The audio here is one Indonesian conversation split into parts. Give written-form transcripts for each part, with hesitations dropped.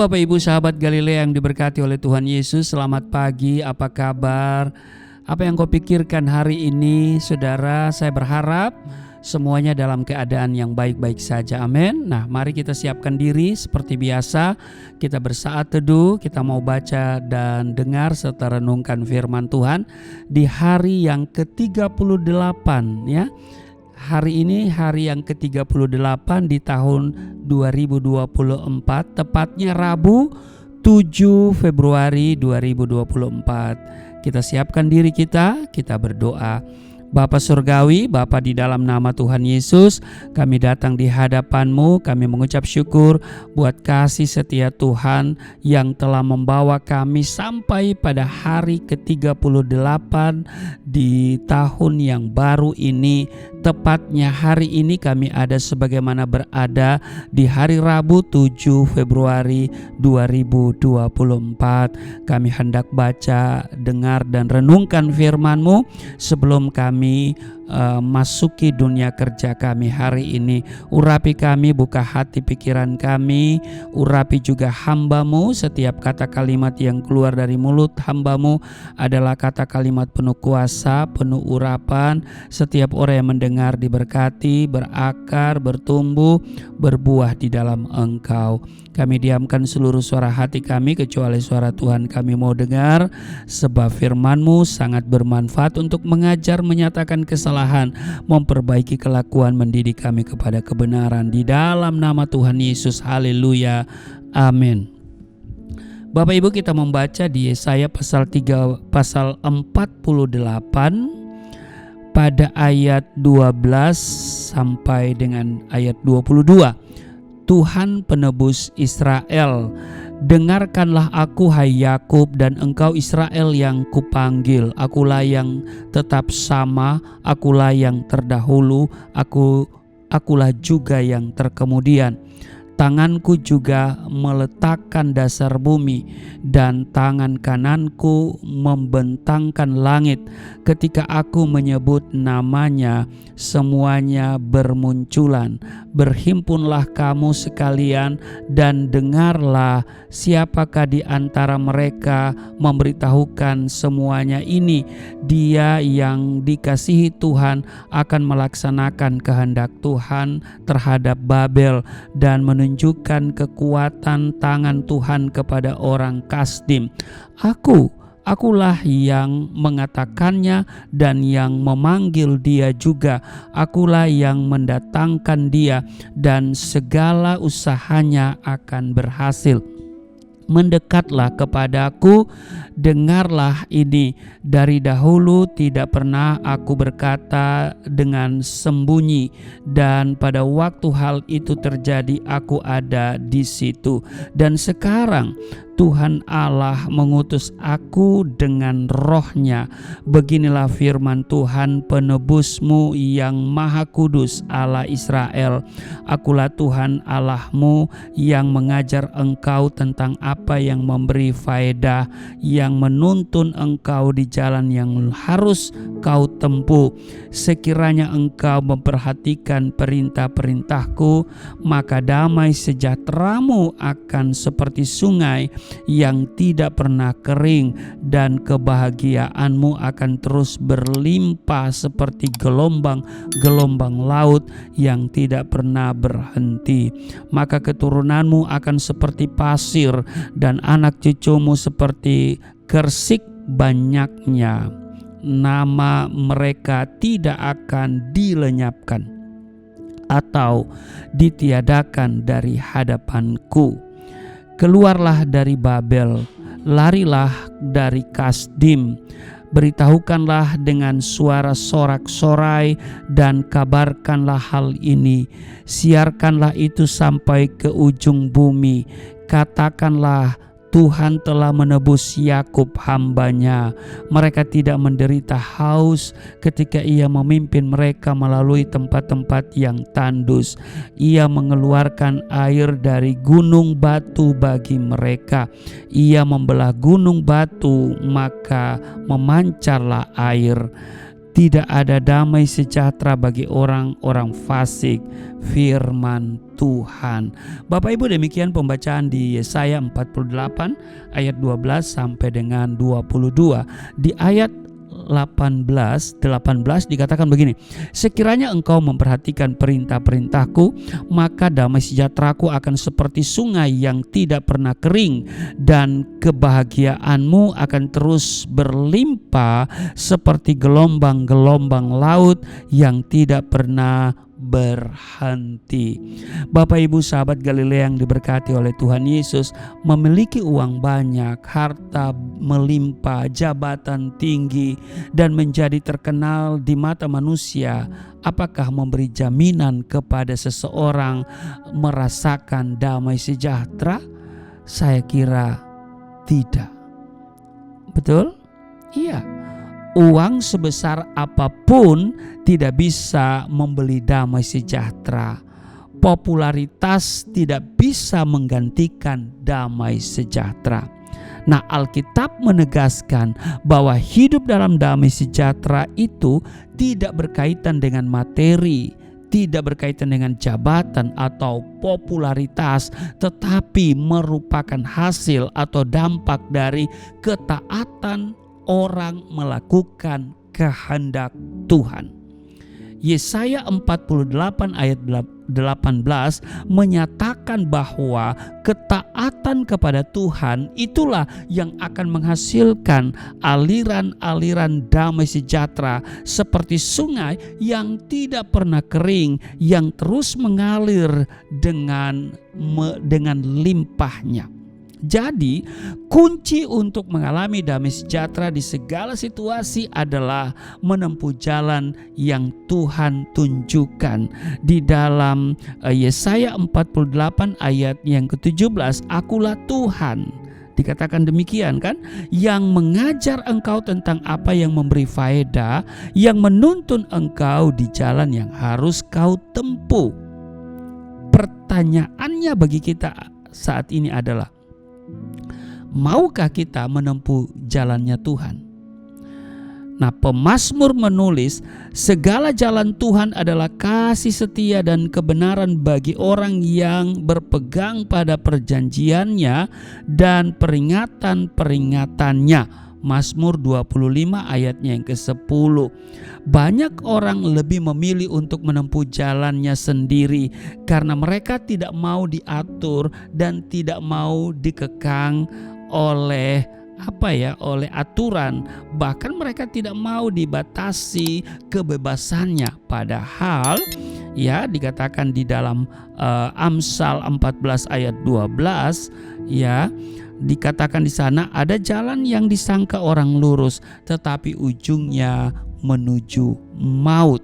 Shalom Bapak Ibu sahabat Galilea yang diberkati oleh Tuhan Yesus. Selamat pagi, apa kabar? Apa yang kau pikirkan hari ini? Saudara, saya berharap semuanya dalam keadaan yang baik-baik saja, amin. Nah, mari kita siapkan diri seperti biasa. Kita bersaat teduh, kita mau baca dan dengar serta renungkan firman Tuhan di hari yang ke-38 ya. Hari ini hari yang ke-38 di tahun 2024, tepatnya Rabu 7 Februari 2024. Kita siapkan diri kita berdoa. Bapa Surgawi, Bapa di dalam nama Tuhan Yesus, kami datang di hadapan-Mu, kami mengucap syukur buat kasih setia Tuhan yang telah membawa kami sampai pada hari ke-38 di tahun yang baru ini. Tepatnya hari ini kami ada sebagaimana berada di hari Rabu 7 Februari 2024. Kami hendak baca, dengar dan renungkan firman-Mu sebelum kami masuki dunia kerja kami hari ini. Urapi kami, buka hati pikiran kami, urapi juga hamba-Mu. Setiap kata kalimat yang keluar dari mulut hamba-Mu adalah kata kalimat penuh kuasa, penuh urapan. Setiap orang yang mendengar diberkati, berakar, bertumbuh, berbuah di dalam Engkau. Kami diamkan seluruh suara hati kami kecuali suara Tuhan kami mau dengar, sebab firman-Mu sangat bermanfaat untuk mengajar, menyatakan kesalahan, memperbaiki kelakuan, mendidik kami kepada kebenaran. Di dalam nama Tuhan Yesus, haleluya, amin. Bapak Ibu, kita membaca di Yesaya pasal 48 pada ayat 12 sampai dengan ayat 22. Tuhan penebus Israel, dengarkanlah aku hai Yakub dan engkau Israel yang kupanggil. Akulah yang tetap sama, akulah yang terdahulu, akulah juga yang terkemudian. Tanganku juga meletakkan dasar bumi dan tangan kananku membentangkan langit. Ketika aku menyebut namanya, semuanya bermunculan. Berhimpunlah kamu sekalian dan dengarlah, siapakah di antara mereka memberitahukan semuanya ini. Dia yang dikasihi Tuhan akan melaksanakan kehendak Tuhan terhadap Babel dan menunjukkan kekuatan tangan Tuhan kepada orang Kasdim. Akulah yang mengatakannya dan yang memanggil dia juga. Akulah yang mendatangkan dia dan segala usahanya akan berhasil. Mendekatlah kepadaku, dengarlah ini. Dari dahulu tidak pernah aku berkata dengan sembunyi, dan pada waktu hal itu terjadi aku ada di situ. Dan sekarang Tuhan Allah mengutus aku dengan roh-Nya. Beginilah firman Tuhan penebusmu yang maha kudus, Allah Israel. Akulah Tuhan Allahmu yang mengajar engkau tentang apa yang memberi faedah, yang menuntun engkau di jalan yang harus kau tempuh. Sekiranya engkau memperhatikan perintah-perintahku, maka damai sejahteramu akan seperti sungai yang tidak pernah kering, dan kebahagiaanmu akan terus berlimpah seperti gelombang-gelombang laut yang tidak pernah berhenti. Maka keturunanmu akan seperti pasir dan anak cucumu seperti kersik banyaknya. Nama mereka tidak akan dilenyapkan atau ditiadakan dari hadapanku. Keluarlah dari Babel, larilah dari Kasdim. Beritahukanlah dengan suara sorak-sorai dan kabarkanlah hal ini. Siarkanlah itu sampai ke ujung bumi. Katakanlah, Tuhan telah menebus Yakub hamba-Nya. Mereka tidak menderita haus ketika Ia memimpin mereka melalui tempat-tempat yang tandus. Ia mengeluarkan air dari gunung batu bagi mereka. Ia membelah gunung batu, maka memancarlah air. tidak ada damai sejahtera bagi orang-orang fasik, firman Tuhan. Bapak Ibu, demikian pembacaan di Yesaya 48 ayat 12 sampai dengan 22. Di ayat 18 dikatakan begini, sekiranya engkau memperhatikan perintah-perintahku, maka damai sejahteraku akan seperti sungai yang tidak pernah kering, dan kebahagiaanmu akan terus berlimpah seperti gelombang-gelombang laut yang tidak pernah berhenti. Bapak Ibu sahabat Galilea yang diberkati oleh Tuhan Yesus, memiliki uang banyak, harta melimpah, jabatan tinggi, dan menjadi terkenal di mata manusia, apakah memberi jaminan kepada seseorang merasakan damai sejahtera? Saya kira tidak. Betul? Iya. Uang sebesar apapun tidak bisa membeli damai sejahtera. Popularitas tidak bisa menggantikan damai sejahtera. Nah, Alkitab menegaskan bahwa hidup dalam damai sejahtera itu tidak berkaitan dengan materi, tidak berkaitan dengan jabatan atau popularitas, tetapi merupakan hasil atau dampak dari ketaatan orang melakukan kehendak Tuhan. Yesaya 48 ayat 18 menyatakan bahwa ketaatan kepada Tuhan itulah yang akan menghasilkan aliran-aliran damai sejahtera seperti sungai yang tidak pernah kering, yang terus mengalir dengan limpahnya. Jadi, kunci untuk mengalami damai sejahtera di segala situasi adalah menempuh jalan yang Tuhan tunjukkan. Di dalam Yesaya 48 ayat yang ke-17, akulah Tuhan. Dikatakan demikian kan, yang mengajar engkau tentang apa yang memberi faedah, yang menuntun engkau di jalan yang harus kau tempuh. Pertanyaannya bagi kita saat ini adalah, maukah kita menempuh jalannya Tuhan? Nah, pemazmur menulis, segala jalan Tuhan adalah kasih setia dan kebenaran bagi orang yang berpegang pada perjanjiannya dan peringatan-peringatannya. Mazmur 25 ayatnya yang ke-10. Banyak orang lebih memilih untuk menempuh jalannya sendiri karena mereka tidak mau diatur dan tidak mau dikekang oleh oleh aturan. Bahkan mereka tidak mau dibatasi kebebasannya. Padahal ya dikatakan di dalam Amsal 14 ayat 12 ya, dikatakan di sana, ada jalan yang disangka orang lurus tetapi ujungnya menuju maut.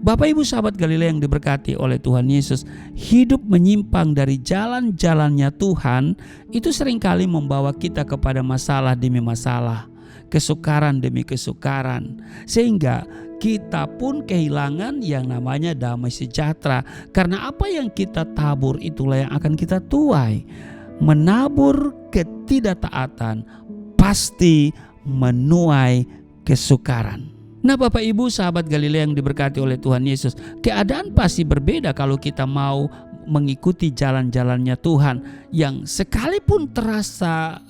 Bapak Ibu sahabat Galilea yang diberkati oleh Tuhan Yesus, hidup menyimpang dari jalan-jalannya Tuhan itu seringkali membawa kita kepada masalah demi masalah, kesukaran demi kesukaran, sehingga kita pun kehilangan yang namanya damai sejahtera. Karena apa yang kita tabur itulah yang akan kita tuai. Menabur ketidaktaatan pasti menuai kesukaran. Nah, Bapak Ibu sahabat Galilea yang diberkati oleh Tuhan Yesus, keadaan pasti berbeda kalau kita mau mengikuti jalan-jalannya Tuhan yang sekalipun terasa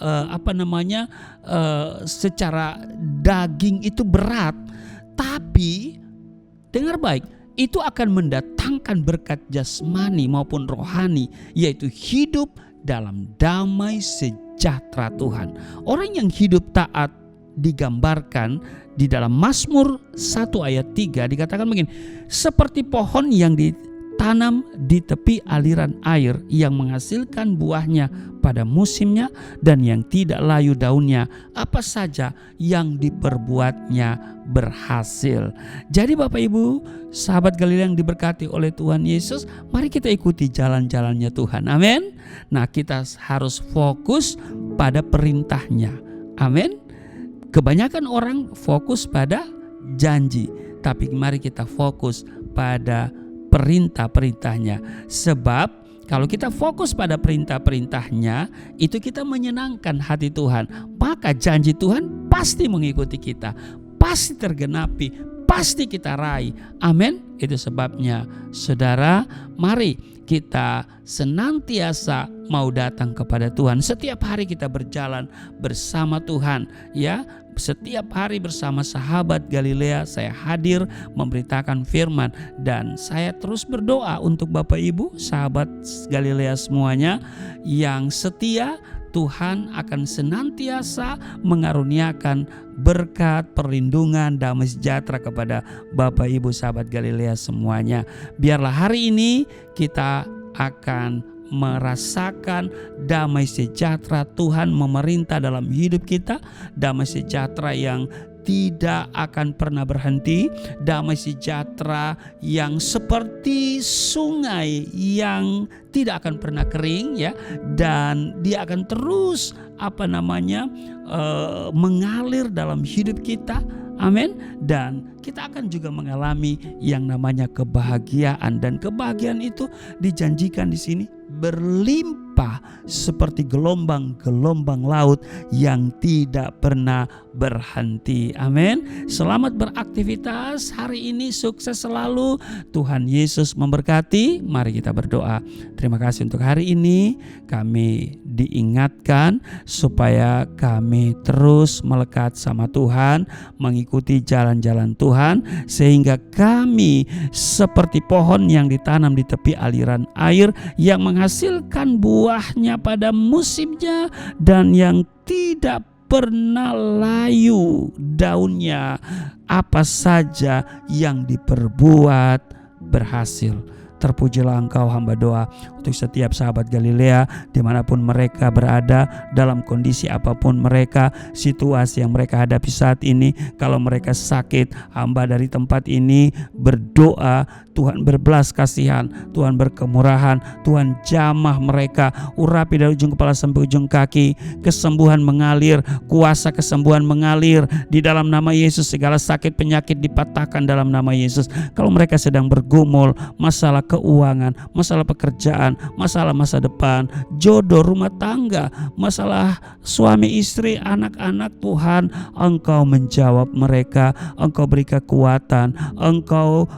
secara daging itu berat, tapi dengar baik, itu akan mendatangkan berkat jasmani maupun rohani, yaitu hidup dalam damai sejahtera Tuhan. Orang yang hidup taat digambarkan di dalam Mazmur 1 ayat 3, dikatakan begini, seperti pohon yang ditanam di tepi aliran air, yang menghasilkan buahnya pada musimnya dan yang tidak layu daunnya, apa saja yang diperbuatnya berhasil. Jadi Bapak Ibu sahabat Galilea yang diberkati oleh Tuhan Yesus, mari kita ikuti jalan-jalannya Tuhan. Amin. Nah, kita harus fokus pada perintahnya. Amin. Kebanyakan orang fokus pada janji, tapi mari kita fokus pada perintah-perintahnya. Sebab kalau kita fokus pada perintah-perintahnya, itu kita menyenangkan hati Tuhan. Maka janji Tuhan pasti mengikuti kita, pasti tergenapi, pasti kita raih. Amin. Itu sebabnya saudara, mari kita senantiasa mau datang kepada Tuhan. Setiap hari kita berjalan bersama Tuhan, ya. Setiap hari bersama sahabat Galilea saya hadir memberitakan firman, dan saya terus berdoa untuk Bapak Ibu sahabat Galilea semuanya yang setia. Tuhan akan senantiasa mengaruniakan berkat, perlindungan, damai sejahtera kepada Bapak Ibu sahabat Galilea semuanya. Biarlah hari ini kita akan merasakan damai sejahtera Tuhan memerintah dalam hidup kita, damai sejahtera yang tidak akan pernah berhenti, damai sejahtera yang seperti sungai yang tidak akan pernah kering, ya, dan dia akan terus mengalir dalam hidup kita. Amin. Dan kita akan juga mengalami yang namanya kebahagiaan, dan kebahagiaan itu dijanjikan di sini berlimpah seperti gelombang-gelombang laut yang tidak pernah berhenti. Amin. Selamat beraktivitas hari ini, sukses selalu. Tuhan Yesus memberkati. Mari kita berdoa. Terima kasih untuk hari ini. Kami diingatkan supaya kami terus melekat sama Tuhan, mengikuti jalan-jalan Tuhan, sehingga kami seperti pohon yang ditanam di tepi aliran air, yang menghasilkan buahnya pada musimnya dan yang tidak pernah layu daunnya. Apa saja yang diperbuat berhasil. Terpujilah Engkau, hamba doa untuk setiap sahabat Galilea dimanapun mereka berada, dalam kondisi apapun mereka, situasi yang mereka hadapi saat ini. Kalau mereka sakit, hamba dari tempat ini berdoa Tuhan berbelas kasihan, Tuhan berkemurahan, Tuhan jamah mereka, urapi dari ujung kepala sampai ujung kaki. Kesembuhan mengalir, kuasa kesembuhan mengalir di dalam nama Yesus. Segala sakit penyakit dipatahkan dalam nama Yesus. Kalau mereka sedang bergumul masalah keuangan, masalah pekerjaan, masalah masa depan, jodoh, rumah tangga, masalah suami istri, anak-anak, Tuhan Engkau menjawab mereka, Engkau beri kekuatan, Engkau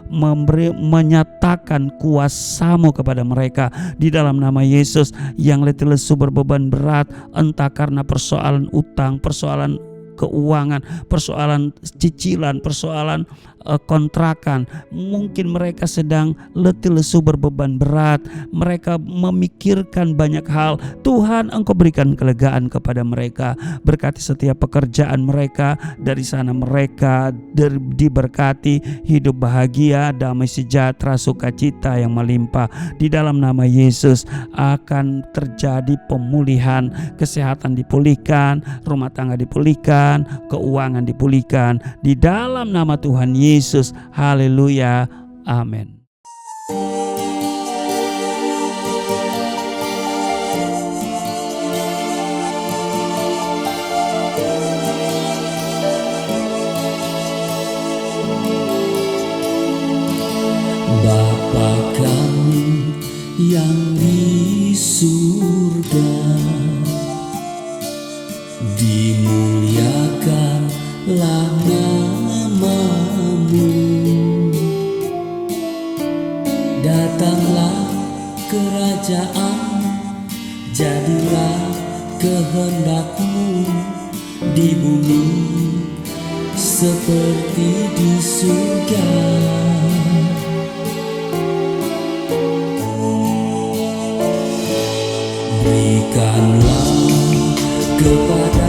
menyatakan kuasa-Mu kepada mereka di dalam nama Yesus. Yang letih lesu berbeban berat, entah karena persoalan utang, persoalan keuangan, persoalan cicilan, persoalan kontrakan, mungkin mereka sedang letih lesu berbeban berat, mereka memikirkan banyak hal. Tuhan Engkau berikan kelegaan kepada mereka, berkati setiap pekerjaan mereka, dari sana mereka diberkati, hidup bahagia, damai sejahtera, sukacita yang melimpah. Di dalam nama Yesus akan terjadi pemulihan, kesehatan dipulihkan, rumah tangga dipulihkan, keuangan dipulihkan di dalam nama Tuhan Yesus. Haleluya. Amin. Bapa kami yang di surga, dimuliakanlah nama-Mu. Datanglah kerajaan, jadilah kehendak-Mu di bumi seperti di surga. Berikanlah kepada